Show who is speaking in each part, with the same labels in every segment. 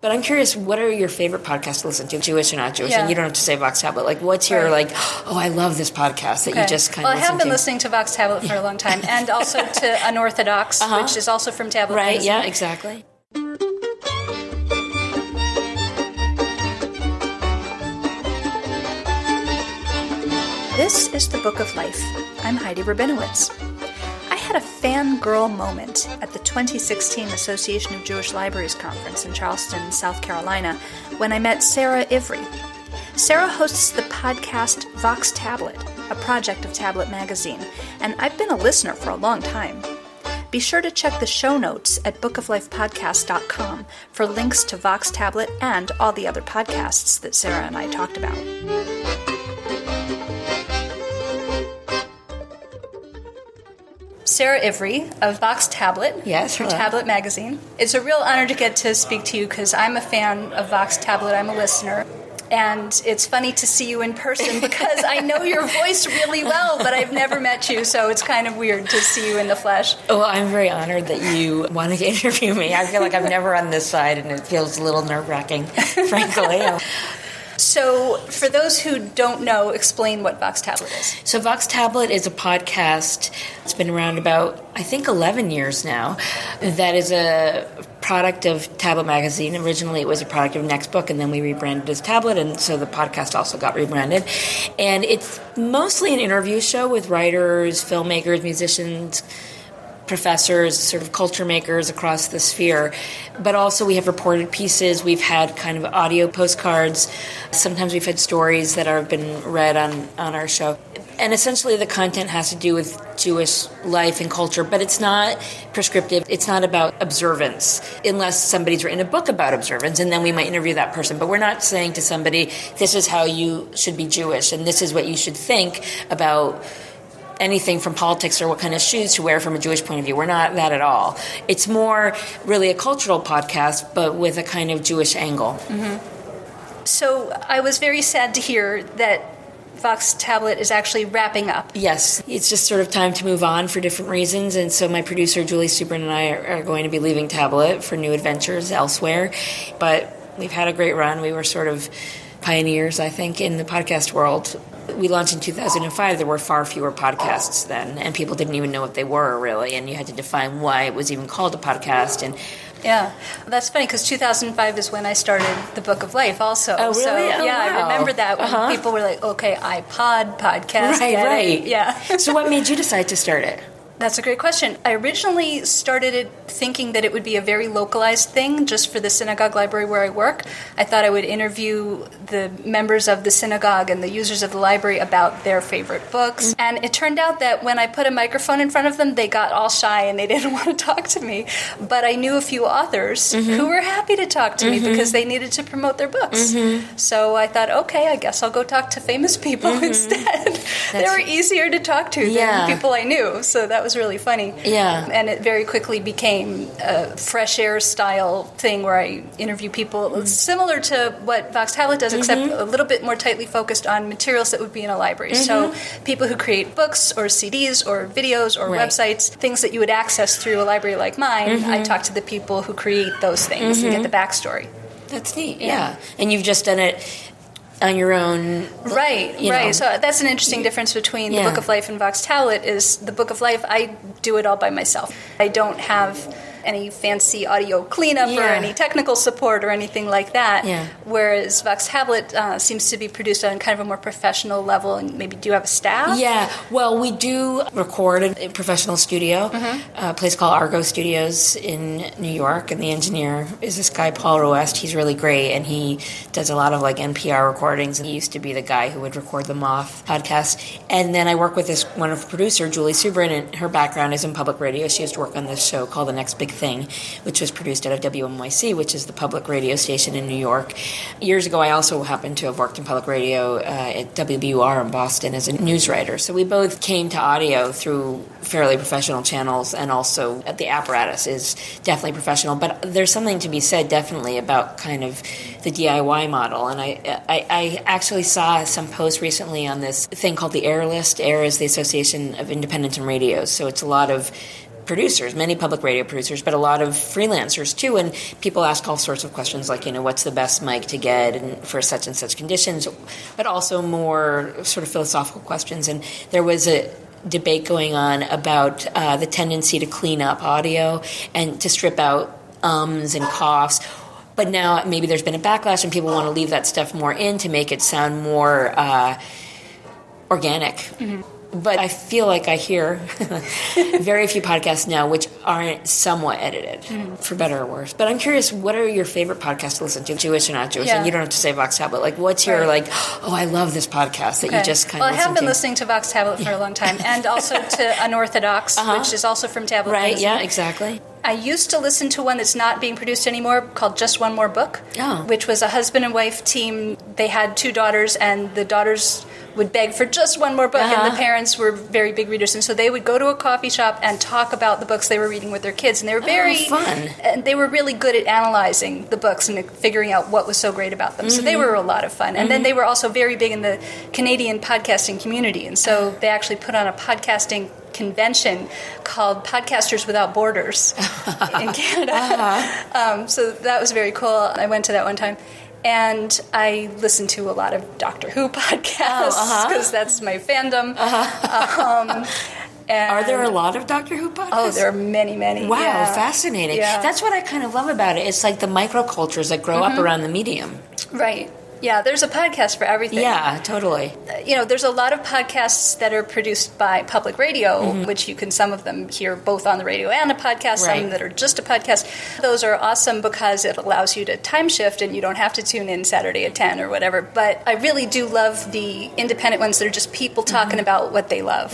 Speaker 1: But I'm curious, what are your favorite podcasts to listen to, Jewish or not Jewish?
Speaker 2: Yeah.
Speaker 1: And you don't have to say Vox Tablet. Like, what's your, oh, I love this podcast that you just kind of listen to?
Speaker 2: Well, I have been listening to Vox Tablet for a long time, and also to Unorthodox, which is also from Tablet.
Speaker 1: Right,
Speaker 2: Magazine.
Speaker 1: yeah, exactly.
Speaker 2: This is The Book of Life. I'm Heidi Rabinowitz. I had a fangirl moment at the 2016 Association of Jewish Libraries Conference in Charleston, South Carolina, when I met Sarah Ivry. Sarah hosts the podcast Vox Tablet, a project of Tablet Magazine, and I've been a listener for a long time. Be sure to check the show notes at bookoflifepodcast.com for links to Vox Tablet and all the other podcasts that Sarah and I talked about. Sarah Ivry of Vox Tablet,
Speaker 1: yes,
Speaker 2: from Tablet Magazine. It's a real honor to get to speak to you because I'm a fan of Vox Tablet. I'm a listener. And it's funny to see you in person because I know your voice really well, but I've never met you, so it's kind of weird to see you in the flesh.
Speaker 1: Well, I'm very honored that you wanted to interview me. I feel like I'm never on this side, and it feels a little nerve-wracking, frankly.
Speaker 2: So, for those who don't know, explain what Vox Tablet is.
Speaker 1: So, Vox Tablet is a podcast. It's been around about, I think, 11 years now. That is a product of Tablet Magazine. Originally, it was a product of Nextbook, and then we rebranded as Tablet, and so the podcast also got rebranded. And it's mostly an interview show with writers, filmmakers, musicians, professors, sort of culture makers across the sphere. But also we have reported pieces. We've had kind of audio postcards. Sometimes we've had stories that have been read on our show. And essentially the content has to do with Jewish life and culture, but it's not prescriptive. It's not about observance, unless somebody's written a book about observance, and then we might interview that person. But we're not saying to somebody, this is how you should be Jewish, and this is what you should think about anything from politics or what kind of shoes to wear from a Jewish point of view. We're not that at all. It's more really a cultural podcast, but with a kind of Jewish angle.
Speaker 2: Mm-hmm. So I was very sad to hear that Vox Tablet is actually wrapping up.
Speaker 1: Yes, it's just sort of time to move on for different reasons, and so my producer Julie Subrin and I are going to be leaving Tablet for new adventures elsewhere. But we've had a great run. We were sort of pioneers, I think, in the podcast world. We launched in 2005. There were far fewer podcasts then, and people didn't even know what they were, really, and you had to define why it was even called a podcast. And
Speaker 2: yeah, that's funny because 2005 is when I started the Book of Life also.
Speaker 1: Oh, really?
Speaker 2: So,
Speaker 1: wow.
Speaker 2: I remember that when people were like, okay, iPod, podcast.
Speaker 1: Right.
Speaker 2: Yeah.
Speaker 1: So what made you decide to start it?
Speaker 2: That's a great question. I originally started it thinking that it would be a very localized thing just for the synagogue library where I work. I thought I would interview the members of the synagogue and the users of the library about their favorite books. Mm-hmm. And it turned out that when I put a microphone in front of them, they got all shy and they didn't want to talk to me. But I knew a few authors who were happy to talk to me because they needed to promote their books. So I thought, okay, I guess I'll go talk to famous people instead. They were easier to talk to than people I knew. So that was really funny.
Speaker 1: Yeah.
Speaker 2: And it very quickly became a fresh air style thing where I interview people similar to what Vox Tablet does, except a little bit more tightly focused on materials that would be in a library. So people who create books or CDs or videos or websites, things that you would access through a library like mine, I talk to the people who create those things and get the backstory.
Speaker 1: That's neat, yeah. And you've just done it on your own.
Speaker 2: Right. So that's an interesting difference between the Book of Life and Vox Tablet is the Book of Life, I do it all by myself. I don't have any fancy audio cleanup or any technical support or anything like that. Yeah. Whereas Vox Tablet seems to be produced on kind of a more professional level, and maybe do you have a staff?
Speaker 1: Yeah, well, we do record in a professional studio, a place called Argo Studios in New York, and the engineer is this guy, Paul Roest. He's really great, and he does a lot of like NPR recordings, and he used to be the guy who would record the Moth podcast. And then I work with this wonderful producer, Julie Subrin, and her background is in public radio. She used to work on this show called The Next Big Thing, which was produced out of WNYC, which is the public radio station in New York. Years ago, I also happened to have worked in public radio at WBUR in Boston as a news writer. So we both came to audio through fairly professional channels, and also the apparatus is definitely professional. But there's something to be said definitely about kind of the DIY model. And I actually saw some posts recently on this thing called the AIR list. AIR is the Association of Independent and Radios. So it's a lot of producers, many public radio producers, but a lot of freelancers too. And people ask all sorts of questions like, what's the best mic to get and for such and such conditions, but also more sort of philosophical questions. And there was a debate going on about the tendency to clean up audio and to strip out ums and coughs. But now maybe there's been a backlash and people want to leave that stuff more in to make it sound more organic. Mm-hmm. But I feel like I hear very few podcasts now which aren't somewhat edited, for better or worse. But I'm curious, what are your favorite podcasts to listen to, Jewish or not Jewish? Yeah. And you don't have to say Vox Tablet. Like, what's your, I love this podcast that you just kind of listen to?
Speaker 2: Well, I have been listening to Vox Tablet for a long time, and also to Unorthodox, which is also from Tablet Magazine.
Speaker 1: Yeah, exactly.
Speaker 2: I used to listen to one that's not being produced anymore called Just One More Book, which was a husband and wife team. They had 2 daughters, and the daughters would beg for just one more book, and the parents were very big readers, and so they would go to a coffee shop and talk about the books they were reading with their kids, and they were very
Speaker 1: fun.
Speaker 2: And they were really good at analyzing the books and figuring out what was so great about them. So they were a lot of fun. And then they were also very big in the Canadian podcasting community, and so they actually put on a podcasting convention called Podcasters Without Borders in Canada. So that was very cool. I went to that one time. And I listen to a lot of Doctor Who podcasts because that's my fandom.
Speaker 1: And are there a lot of Doctor Who podcasts?
Speaker 2: Oh, there are many, many.
Speaker 1: Wow, fascinating. Yeah. That's what I kind of love about it. It's like the microcultures that grow up around the medium.
Speaker 2: Right. Yeah, there's a podcast for everything.
Speaker 1: Yeah, totally.
Speaker 2: There's a lot of podcasts that are produced by public radio, which you can, some of them hear both on the radio and a podcast, some that are just a podcast. Those are awesome because it allows you to time shift and you don't have to tune in Saturday at 10 or whatever. But I really do love the independent ones that are just people talking about what they love.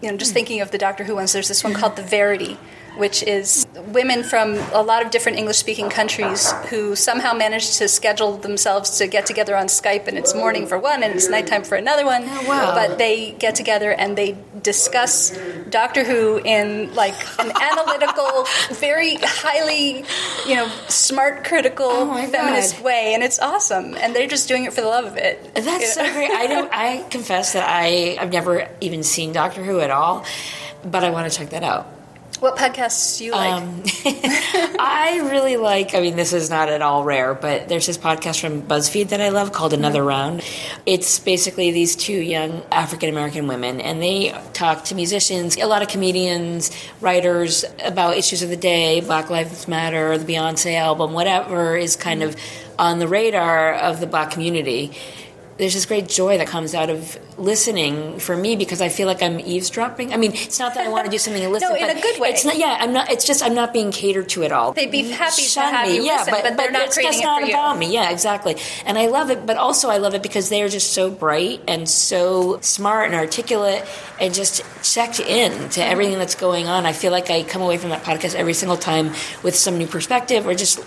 Speaker 2: Just thinking of the Doctor Who ones, there's this one called The Verity, which is women from a lot of different English-speaking countries who somehow managed to schedule themselves to get together on Skype, and it's morning for one and it's nighttime for another one.
Speaker 1: Oh, wow.
Speaker 2: But they get together and they discuss Doctor Who in like an analytical, very highly, smart, critical, feminist way, and it's awesome. And they're just doing it for the love of it.
Speaker 1: That's so great. I confess that I've never even seen Doctor Who at all, but I want to check that out.
Speaker 2: What podcasts do you like?
Speaker 1: I really like, this is not at all rare, but there's this podcast from BuzzFeed that I love called Another Round. It's basically these 2 young African-American women, and they talk to musicians, a lot of comedians, writers about issues of the day, Black Lives Matter, the Beyonce album, whatever is kind of on the radar of the Black community. There's this great joy that comes out of listening for me because I feel like I'm eavesdropping. It's not that I want to do something and listen.
Speaker 2: No, in a good way.
Speaker 1: It's not. Yeah, I'm not. It's just I'm not being catered to at all.
Speaker 2: They'd be happy to have you listen, but they're not creating it for you.
Speaker 1: It's just not about me. Yeah, exactly. And I love it, but also I love it because they are just so bright and so smart and articulate and just checked in to everything that's going on. I feel like I come away from that podcast every single time with some new perspective or just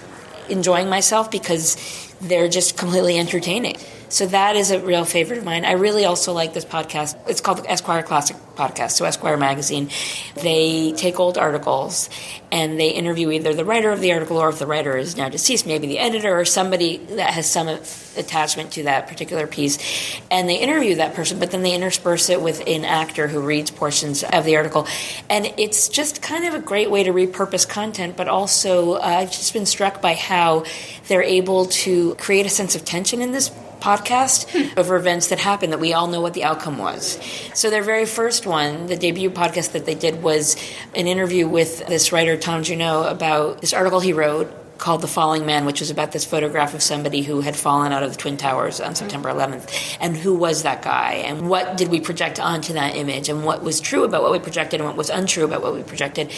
Speaker 1: enjoying myself because they're just completely entertaining. So that is a real favorite of mine. I really also like this podcast. It's called the Esquire Classic Podcast, so Esquire Magazine. They take old articles and they interview either the writer of the article or if the writer is now deceased, maybe the editor or somebody that has some attachment to that particular piece. And they interview that person, but then they intersperse it with an actor who reads portions of the article. And it's just kind of a great way to repurpose content, but also I've just been struck by how they're able to create a sense of tension in this podcast over events that happened that we all know what the outcome was. So their very first one, the debut podcast that they did, was an interview with this writer, Tom Junot, about this article he wrote called The Falling Man, which was about this photograph of somebody who had fallen out of the Twin Towers on September 11th. And who was that guy? And what did we project onto that image? And what was true about what we projected and what was untrue about what we projected?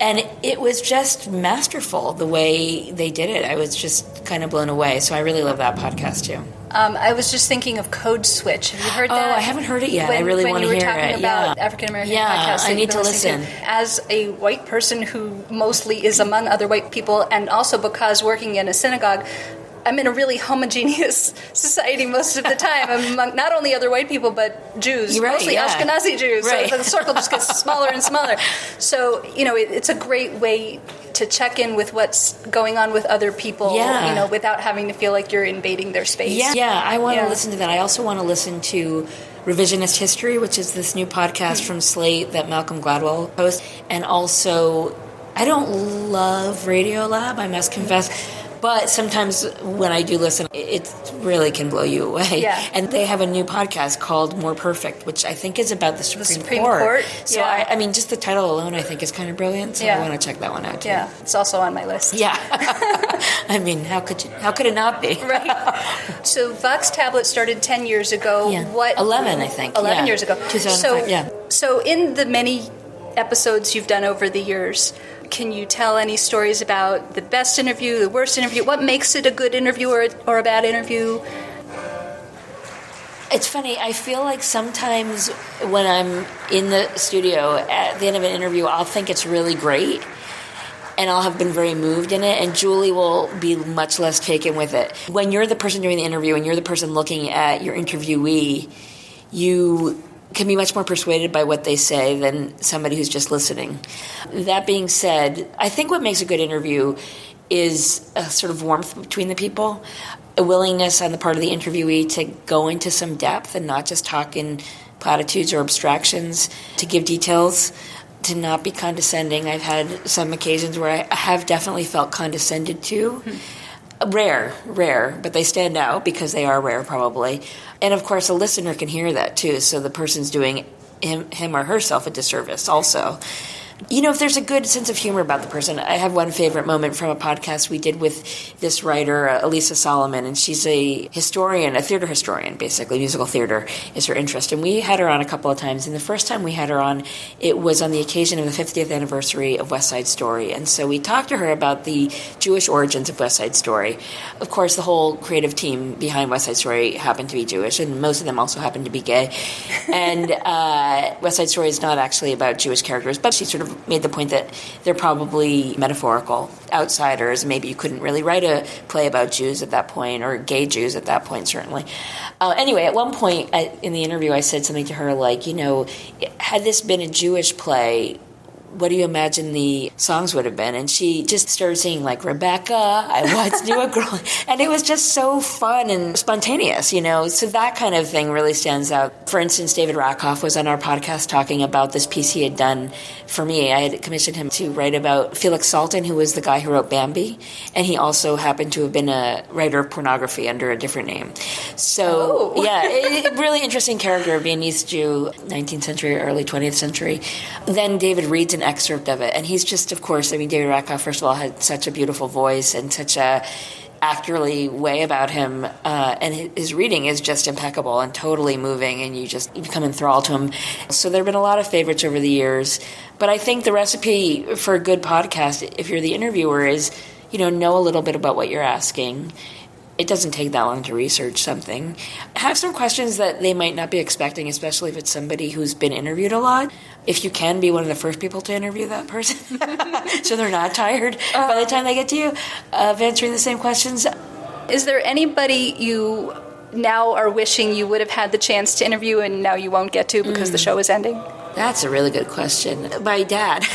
Speaker 1: And it was just masterful the way they did it. I was just kind of blown away. So I really love that podcast too.
Speaker 2: I was just thinking of Code Switch. Have you heard that?
Speaker 1: Oh, I haven't heard it yet. I really want to hear it.
Speaker 2: When you were talking about African-American podcasts.
Speaker 1: I need to listen.
Speaker 2: As a white person who mostly is among other white people, and also because working in a synagogue, I'm in a really homogeneous society most of the time, among not only other white people, but Jews,
Speaker 1: Right,
Speaker 2: mostly
Speaker 1: yeah.
Speaker 2: Ashkenazi Jews.
Speaker 1: Right.
Speaker 2: So the circle just gets smaller and smaller. So, it's a great way to check in with what's going on with other people,
Speaker 1: Yeah.
Speaker 2: without having to feel like you're invading their space.
Speaker 1: Yeah, I want to
Speaker 2: Yeah.
Speaker 1: listen to that. I also want to listen to Revisionist History, which is this new podcast from Slate that Malcolm Gladwell hosts. And also, I don't love Radiolab, I must confess. But sometimes when I do listen, it really can blow you away.
Speaker 2: Yeah.
Speaker 1: And they have a new podcast called More Perfect, which I think is about the Supreme
Speaker 2: Court.
Speaker 1: So,
Speaker 2: Yeah.
Speaker 1: I mean, just the title alone, I think, is kind of brilliant. So
Speaker 2: Yeah.
Speaker 1: I want to check that one out, too.
Speaker 2: Yeah, it's also on my list.
Speaker 1: Yeah. I mean, how could it not be?
Speaker 2: Right. So Vox Tablet started 10 years ago.
Speaker 1: Yeah.
Speaker 2: What?
Speaker 1: 11, I think.
Speaker 2: 11
Speaker 1: Yeah.
Speaker 2: years ago.
Speaker 1: 2005, yeah.
Speaker 2: So in the many episodes you've done over the years, can you tell any stories about the best interview, the worst interview? What makes it a good interview or a bad interview?
Speaker 1: It's funny. I feel like sometimes when I'm in the studio at the end of an interview, I'll think it's really great, and I'll have been very moved in it, and Julie will be much less taken with it. When you're the person doing the interview and you're the person looking at your interviewee, you can be much more persuaded by what they say than somebody who's just listening. That being said, I think what makes a good interview is a sort of warmth between the people, a willingness on the part of the interviewee to go into some depth and not just talk in platitudes or abstractions, to give details, to not be condescending. I've had some occasions where I have definitely felt condescended to. Rare, but they stand out because they are rare, probably. And of course, a listener can hear that too, so the person's doing him or herself a disservice also. If there's a good sense of humor about the person. I have one favorite moment from a podcast we did with this writer, Elisa Solomon, and she's a historian, a theater historian, basically. Musical theater is her interest. And we had her on a couple of times. And the first time we had her on, it was on the occasion of the 50th anniversary of West Side Story. And so we talked to her about the Jewish origins of West Side Story. Of course, the whole creative team behind West Side Story happened to be Jewish, and most of them also happened to be gay. And West Side Story is not actually about Jewish characters, but she sort of made the point that they're probably metaphorical outsiders. Maybe you couldn't really write a play about Jews at that point, or gay Jews at that point, certainly. Anyway, at one point in the interview, I said something to her like, had this been a Jewish play, what do you imagine the songs would have been? And she just started singing like, Rebecca, I once knew a girl. And it was just so fun and spontaneous, So that kind of thing really stands out. For instance, David Rakoff was on our podcast talking about this piece he had done for me. I had commissioned him to write about Felix Salten, who was the guy who wrote Bambi. And he also happened to have been a writer of pornography under a different name. So, yeah, a really interesting character, a Viennese Jew, 19th century, early 20th century. Then David reads an excerpt of it, and he's just, of course, David Rakoff, first of all, had such a beautiful voice and such a actorly way about him, and his reading is just impeccable and totally moving, and you become enthralled to him. So there have been a lot of favorites over the years, but I think the recipe for a good podcast, if you're the interviewer, is know a little bit about what you're asking. It doesn't take that long to research something. Have some questions that they might not be expecting, especially if it's somebody who's been interviewed a lot. If you can, be one of the first people to interview that person, so they're not tired by the time they get to you of answering the same questions.
Speaker 2: Is there anybody you now are wishing you would have had the chance to interview and now you won't get to because the show is ending?
Speaker 1: That's a really good question. My dad.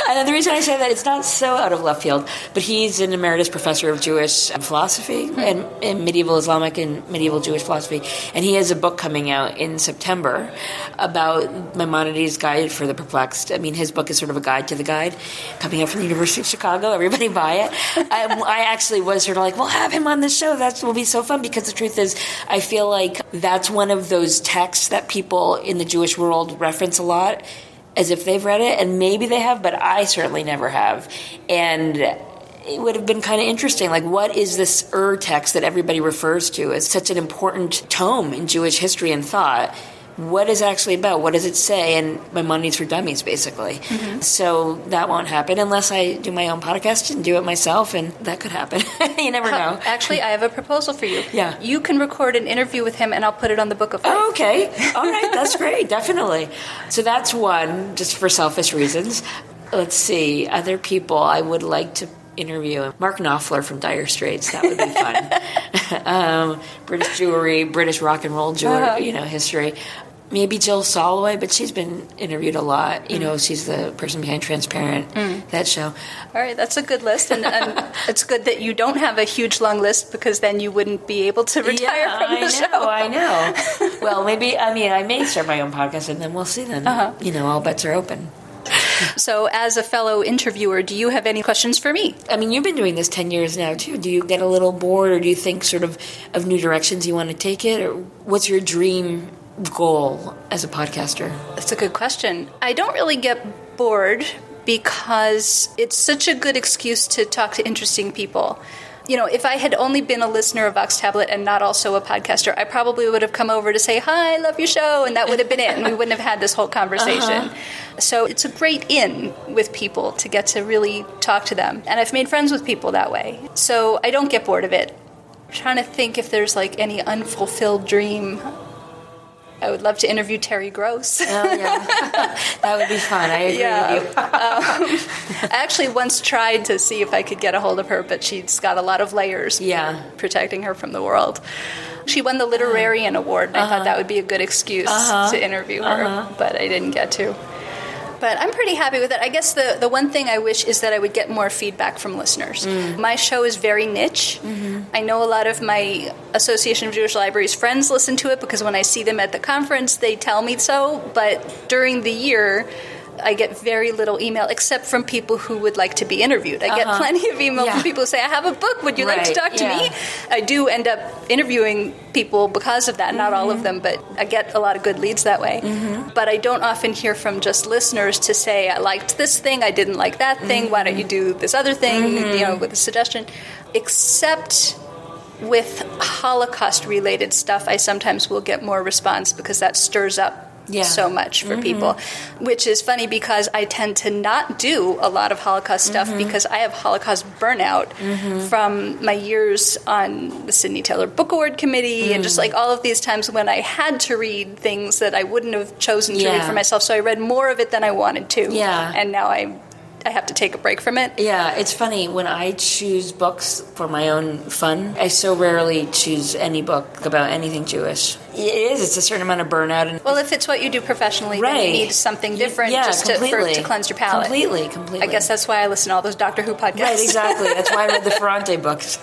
Speaker 1: And the reason I say that, it's not so out of left field, but he's an emeritus professor of Jewish philosophy and medieval Islamic and medieval Jewish philosophy. And he has a book coming out in September about Maimonides' Guide for the Perplexed. I mean, his book is sort of a guide to the guide, coming out from the University of Chicago. Everybody buy it. I actually was sort of like, we'll have him on the show. That will be so fun, because the truth is, I feel like that's one of those texts that people in the Jewish world reference a lot, as if they've read it, and maybe they have, but I certainly never have. And it would have been kind of interesting, like, what is this text that everybody refers to as such an important tome in Jewish history and thought? What is it actually about? What does it say? And Maimonides for Dummies, basically. Mm-hmm. So that won't happen unless I do my own podcast and do it myself, and that could happen. You never know.
Speaker 2: Actually, I have a proposal for you.
Speaker 1: Yeah.
Speaker 2: You can record an interview with him, and I'll put it on the Book of Life.
Speaker 1: Oh, okay. All right. That's great. Definitely. So that's one, just for selfish reasons. Let's see. Other people I would like to interview Mark Knopfler from Dire Straits. That would be fun. British jewelry, British rock and roll jewelry, history. Maybe Jill Soloway, but she's been interviewed a lot. She's the person behind Transparent, that show.
Speaker 2: All right, that's a good list. And it's good that you don't have a huge, long list, because then you wouldn't be able to retire from the show.
Speaker 1: I know. Well, maybe, I may start my own podcast, and then we'll see then. All bets are open.
Speaker 2: So as a fellow interviewer, do you have any questions for me?
Speaker 1: You've been doing this 10 years now, too. Do you get a little bored, or do you think sort of new directions you want to take it? Or what's your dream goal as a podcaster?
Speaker 2: That's a good question. I don't really get bored because it's such a good excuse to talk to interesting people. If I had only been a listener of Vox Tablet and not also a podcaster, I probably would have come over to say, hi, I love your show, and that would have been it, and we wouldn't have had this whole conversation. So it's a great in with people to get to really talk to them. And I've made friends with people that way. So I don't get bored of it. I'm trying to think if there's any unfulfilled dream. I would love to interview Terry Gross.
Speaker 1: Oh, yeah. That would be fun. I agree with you.
Speaker 2: I actually once tried to see if I could get a hold of her, but she's got a lot of layers protecting her from the world. She won the Literarian Award, and I thought that would be a good excuse to interview her, but I didn't get to. But I'm pretty happy with it. I guess the one thing I wish is that I would get more feedback from listeners. My show is very niche. I know a lot of my Association of Jewish Libraries friends listen to it because when I see them at the conference, they tell me so. But during the year, I get very little email, except from people who would like to be interviewed. I get plenty of email from people who say, I have a book, would you like to talk to me? I do end up interviewing people because of that, not all of them, but I get a lot of good leads that way. But I don't often hear from just listeners to say, I liked this thing, I didn't like that thing, why don't you do this other thing, with a suggestion. Except with Holocaust-related stuff, I sometimes will get more response because that stirs up so much for people, which is funny because I tend to not do a lot of Holocaust stuff because I have Holocaust burnout from my years on the Sidney Taylor Book Award Committee and just all of these times when I had to read things that I wouldn't have chosen to read for myself. So I read more of it than I wanted to. And now I have to take a break from it.
Speaker 1: Yeah, it's funny. When I choose books for my own fun, I so rarely choose any book about anything Jewish. It is. It's a certain amount of burnout.
Speaker 2: Well, if it's what you do professionally, then you need something different just to cleanse your palate.
Speaker 1: Completely.
Speaker 2: I guess that's why I listen to all those Doctor Who podcasts.
Speaker 1: Right, exactly. That's why I read the Ferrante books.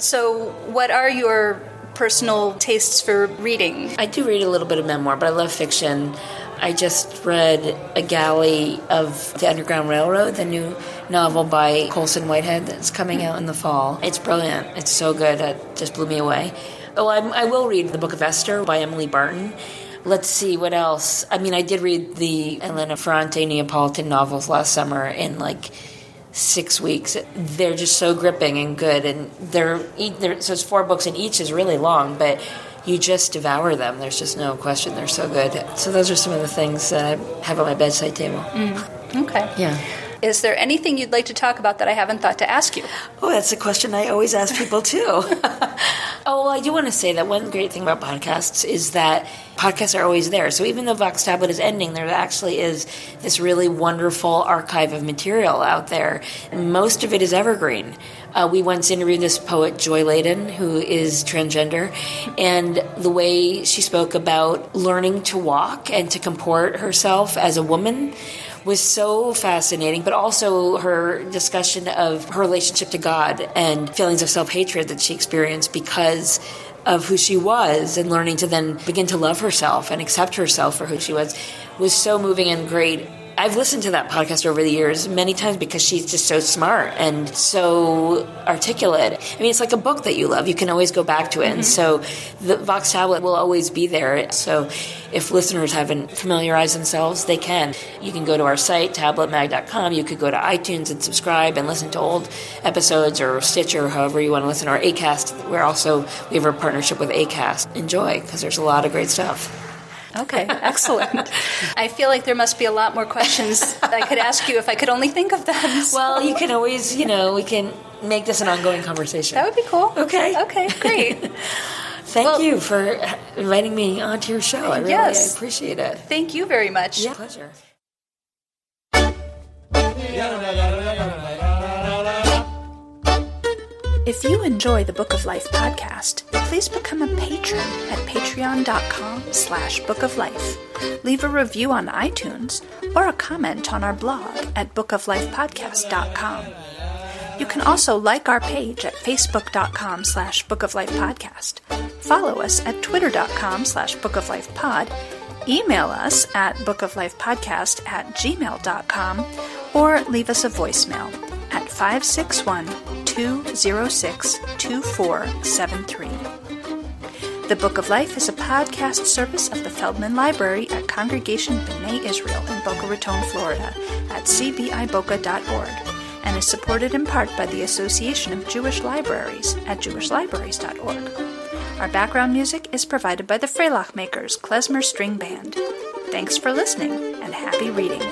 Speaker 2: So what are your personal tastes for reading?
Speaker 1: I do read a little bit of memoir, but I love fiction. I just read A Galley of the Underground Railroad, the new novel by Colson Whitehead that's coming out in the fall. It's brilliant. It's so good. It just blew me away. Oh, I will read The Book of Esther by Emily Barton. Let's see, what else? I did read the Elena Ferrante Neapolitan novels last summer in 6 weeks. They're just so gripping and good. And so it's 4 books, and each is really long, but you just devour them. There's just no question. They're so good. So those are some of the things that I have on my bedside table.
Speaker 2: Okay.
Speaker 1: Yeah.
Speaker 2: Is there anything you'd like to talk about that I haven't thought to ask you?
Speaker 1: Oh, that's a question I always ask people, too. I do want to say that one great thing about podcasts is that podcasts are always there. So even though Vox Tablet is ending, there actually is this really wonderful archive of material out there. Most of it is evergreen. We once interviewed this poet, Joy Ladin, who is transgender, and the way she spoke about learning to walk and to comport herself as a woman was so fascinating, but also her discussion of her relationship to God and feelings of self-hatred that she experienced because of who she was, and learning to then begin to love herself and accept herself for who she was so moving and great. I've listened to that podcast over the years many times because she's just so smart and so articulate. It's like a book that you love. You can always go back to it. And so the Vox Tablet will always be there. So if listeners haven't familiarized themselves, they can. You can go to our site, tabletmag.com. You could go to iTunes and subscribe and listen to old episodes, or Stitcher, or however you want to listen, or Acast. We have a partnership with Acast. Enjoy, because there's a lot of great stuff.
Speaker 2: Okay, excellent. I feel like there must be a lot more questions I could ask you if I could only think of them. So.
Speaker 1: Well, you can always, we can make this an ongoing conversation.
Speaker 2: That would be cool.
Speaker 1: Okay,
Speaker 2: great.
Speaker 1: Thank you for inviting me onto your show. I really appreciate it.
Speaker 2: Thank you very much.
Speaker 1: Yeah, pleasure.
Speaker 3: If you enjoy the Book of Life podcast, please become a patron at patreon.com/Book of Life. Leave a review on iTunes or a comment on our blog at bookoflifepodcast.com. You can also like our page at facebook.com/Book of Life podcast. Follow us at twitter.com/Book of Life pod. Email us at bookoflifepodcast@gmail.com or leave us a voicemail at 561-206-2473. The Book of Life is a podcast service of the Feldman Library at Congregation B'nai Israel in Boca Raton, Florida at cbiboca.org and is supported in part by the Association of Jewish Libraries at jewishlibraries.org. Our background music is provided by the Freilach Makers Klezmer String Band. Thanks for listening and happy reading.